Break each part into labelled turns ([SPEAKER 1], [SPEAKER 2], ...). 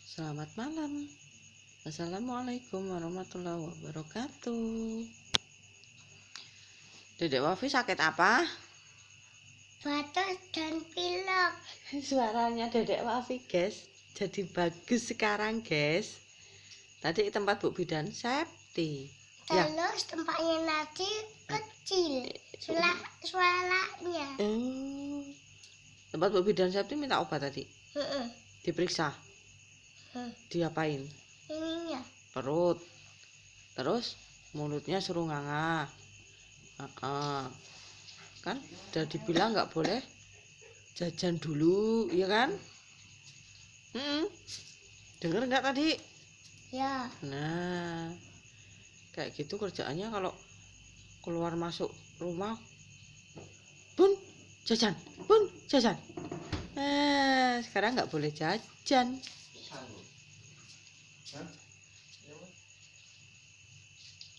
[SPEAKER 1] Selamat malam. Assalamualaikum warahmatullahi wabarakatuh. Dedek Wafi sakit apa?
[SPEAKER 2] Batuk dan pilek.
[SPEAKER 1] Suaranya Dedek Wafi, guys, jadi bagus sekarang, guys. Tadi tempat Bu Bidan Septi. Ya.
[SPEAKER 2] Terus tempatnya nanti kecil. Suaranya.
[SPEAKER 1] Tempat Bu Bidan Septi minta obat tadi. Diperiksa. Diapain?
[SPEAKER 2] Ininya.
[SPEAKER 1] Perut. Terus mulutnya suruh nganga. Kan udah dibilang nggak boleh jajan dulu, ya kan? Dengar nggak tadi?
[SPEAKER 2] Ya.
[SPEAKER 1] Nah, kayak gitu kerjaannya kalau keluar masuk rumah. Bun, jajan. Bun, jajan. Sekarang nggak boleh jajan.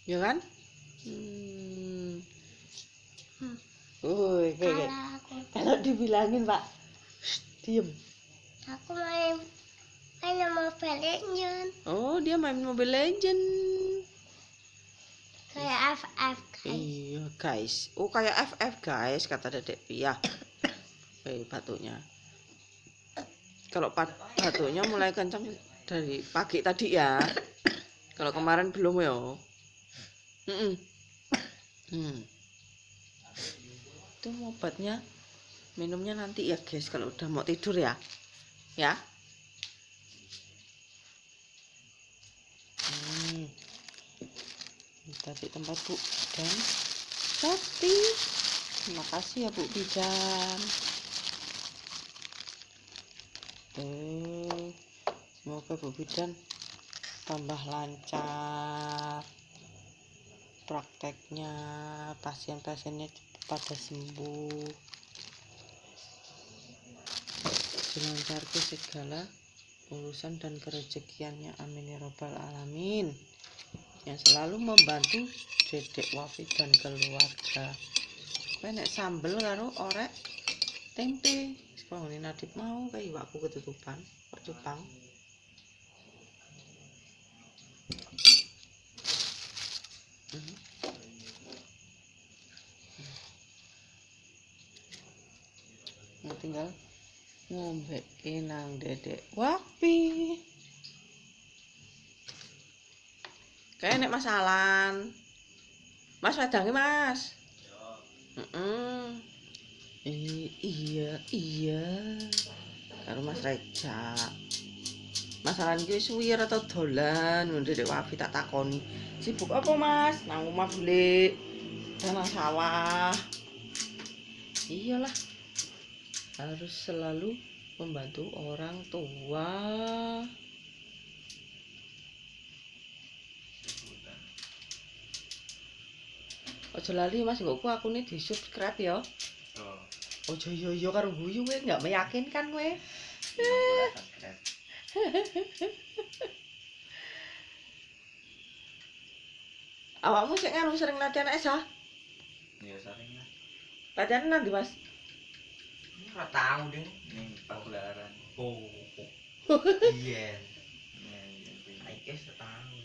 [SPEAKER 1] Ya kan? Kalau dibilangin, Pak, diem.
[SPEAKER 2] Aku main Mobile Legends.
[SPEAKER 1] Oh, dia main Mobile Legend.
[SPEAKER 2] Kayak FF guys.
[SPEAKER 1] Iya, guys. Oh, kayak FF, guys, kata Dedek Pia. Batuknya. Kalau batuknya mulai kencang dari pagi tadi ya. Kalau kemarin belum ya. Itu obatnya, minumnya nanti ya, guys, kalau udah mau tidur ya. Ya. Tadi tempat Bu dan Septi. Terima kasih ya Bu Bidan. Semoga Bu Bidan tambah lancar prakteknya, pasien-pasiennya pada sembuh, dilancarkan segala urusan dan kerezekiannya, amin ya robbal alamin, yang selalu membantu Dedek Wafi dan keluarga. Nek sambel karo orek tempe, kalau ini Nadib mau kayak iwakku ketutupan percupang. Tinggal ngombe nang Dedek Wafi. Kayak nek masalan. Mas wedange, Mas. Iya. Karo Mas Reja. Masalan ki suwi atau dolan, Dedek Wafi tak takoni. Sibuk apa, Mas? Nang omah beli nang sawah. Iyalah. Harus selalu membantu orang tua. Ojo lali, Mas, nggoku akune di-subscribe ya. Ojo yo karo guyu kowe, enggak meyakinkan kowe. Awakmu sik nganu sering latihan esa?
[SPEAKER 3] Ya sering lah.
[SPEAKER 1] Latihan nanti, Mas?
[SPEAKER 3] Ora tahu ding ning pagelaran. Iya. Aike setahun.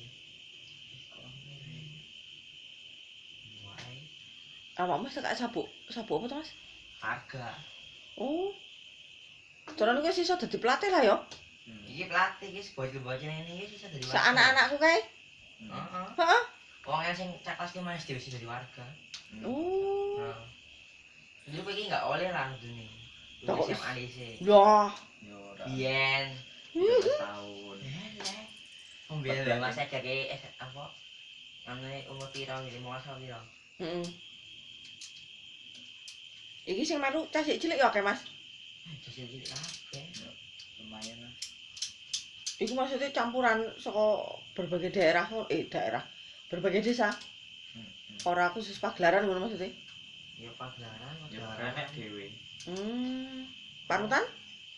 [SPEAKER 1] Awakmu sik gak sabuk apa to, Mas?
[SPEAKER 3] Harga.
[SPEAKER 1] Oh. Carane kowe iso dadi pelatih lah ya.
[SPEAKER 3] Iki pelatih guys, bocil-bocil ini guys iso dadi warga.
[SPEAKER 1] Sak anak-anakku kae. Heeh.
[SPEAKER 3] Wong yang sing cak kelas 5 SD wis dadi warga.
[SPEAKER 1] Oh.
[SPEAKER 3] Jadi kowe iki enggak oleh lah ngene. Kok SMA DC.
[SPEAKER 1] Lah.
[SPEAKER 3] Yo ora. Biyen 2 tahun. Biyen Mas Ega ki apa? Namanya umur piro 15 piro?
[SPEAKER 1] Iki sing melu cah cilik ya akeh, Mas?
[SPEAKER 3] Cilik kabeh. Lumayan lah.
[SPEAKER 1] Iku maksudnya campuran saka berbagai daerah, berbagai desa. Ora khusus pagelaran ngono maksudnya.
[SPEAKER 3] Ya pagelaran, enek dhewe.
[SPEAKER 1] Panutan?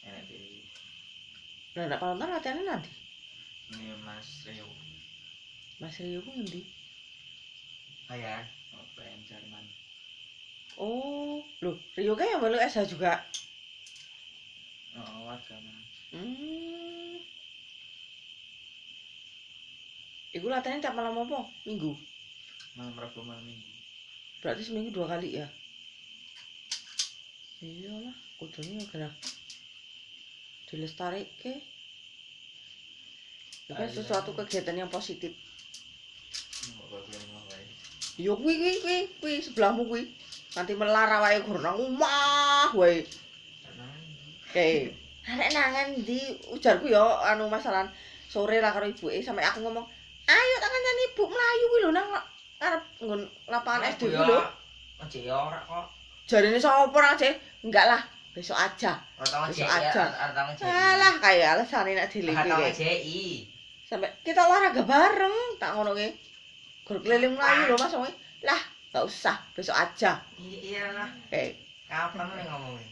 [SPEAKER 3] Enek dhewe.
[SPEAKER 1] Lah nek panutan latihannya nanti.
[SPEAKER 3] Ini Mas Rio.
[SPEAKER 1] Mas Rio ku ngendi?
[SPEAKER 3] Bayan, Bayan Jerman.
[SPEAKER 1] Oh, loh, Rio kan yang melu SH juga.
[SPEAKER 3] Oh, warga Mas.
[SPEAKER 1] adikku latihannya tiap malam apa? Minggu.
[SPEAKER 3] Malam Rabu malam Minggu.
[SPEAKER 1] Berarti seminggu 2 kali ya? Iyalah, kudune kena dilestarike. Itu kan sesuatu kegiatan yang positif. Yo kuwi sebelahmu kuwi. Nanti melar awake guru nang omah wae. Oke. Arek nangan ndi ujarku yo anu masalah sore lah karo ibuke sampe aku ngomong, "Ayo tak kancani ibu mlayu kuwi lho nang arep nggon lapangan SD kuwi lho."
[SPEAKER 3] Aja ya ora kok.
[SPEAKER 1] Jarine sapa ora aja? Enggak lah, besok aja. Besok aja. Alah kayak alasane nek diliki
[SPEAKER 3] GI.
[SPEAKER 1] Sampai kita olahraga bareng, tak ngono ki. Gur keliling mlayu lho Mas wong. Lah, enggak usah, besok aja.
[SPEAKER 3] Iyalah. Kapan nih ngomongin?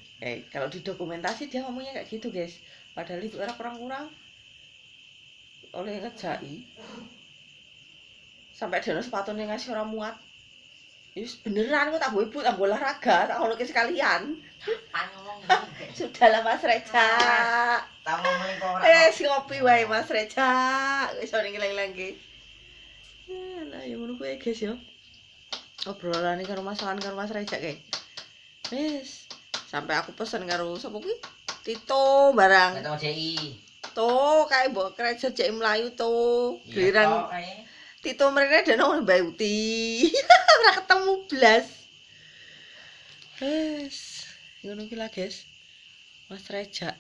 [SPEAKER 1] Kalau di dokumentasi dia ngomongnya kayak gitu, guys. Padahal itu era kurang-kurang oleh ngejai. Sampai dene sepatune ngasih orang muat. Yus beneran kok tak mbok ibu tak olahraga, tak ngono ki sekalian.
[SPEAKER 3] Kapan ngomong?
[SPEAKER 1] Sudahlah Mas Reja.
[SPEAKER 3] Tak ngomongin kok ora.
[SPEAKER 1] Ngopi wae Mas Reja. Wis ora ngilang-ilang ki. Lah ya ngono kuwi guys ya. Obrolan karo Mas Reja ki. Wis sampai aku pesen karo sapa kuwi? Tito barang.
[SPEAKER 3] Tito JI.
[SPEAKER 1] To kae mbok kerja jek mlayu to. Giliran Tito mrene dene Mbak Uti. Ora ketemu blas. Wes, ngono ki lah, guys. Mas Reja.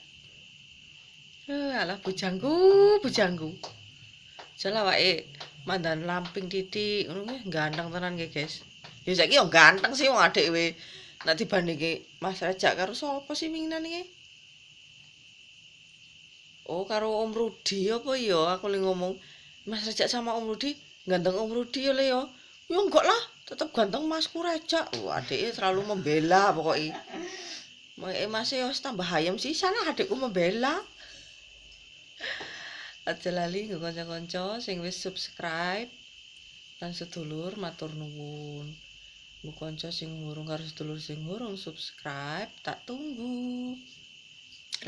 [SPEAKER 1] Alah bujangku. Jala wae mandan lamping titik ngono ki ganteng tenan ki, guys. Ya saiki yo ganteng sih wong adik we. Nek dibandingke Mas Reja karo sapa sih winginan iki? Oh, karo Om Rudi apa ya? Aku li ngomong Mas Reja sama Om Rudi, ganteng Om Rudi ya le ya. Ya enggak lah, tetep ganteng Masku Reja. Adiknya selalu membela pokoknya. Mas ya tambah ayam sih sana adikku membela. Aja lali nggo kanca-kanca sing wis subscribe lan sedulur matur nuwun. Nggo kanca sing ngurung karo sedulur sing ngurung subscribe tak tunggu.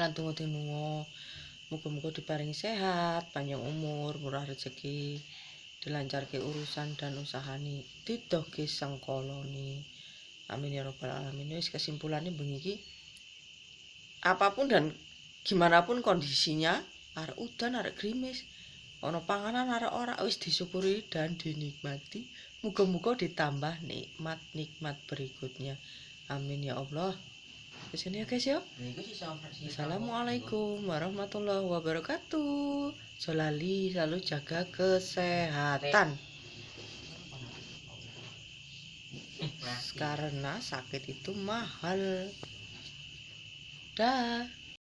[SPEAKER 1] Lan tunggu tinungo. Muga-muga diparingi sehat, panjang umur, murah rezeki, dilancarke urusan dan usahane, didohke sengkolone. Amin ya rabbal alamin. Wis kesimpulannya bengi iki apapun dan gimana pun kondisinya, arek udan, arek grimis, ana panganan arek ora, wis disyukuri dan dinikmati. Muga-muga ditambah nikmat-nikmat berikutnya. Amin ya Allah. Wis ya guys ya. Assalamualaikum warahmatullahi wabarakatuh. Selalu jaga kesehatan. Karena sakit itu mahal. Dah.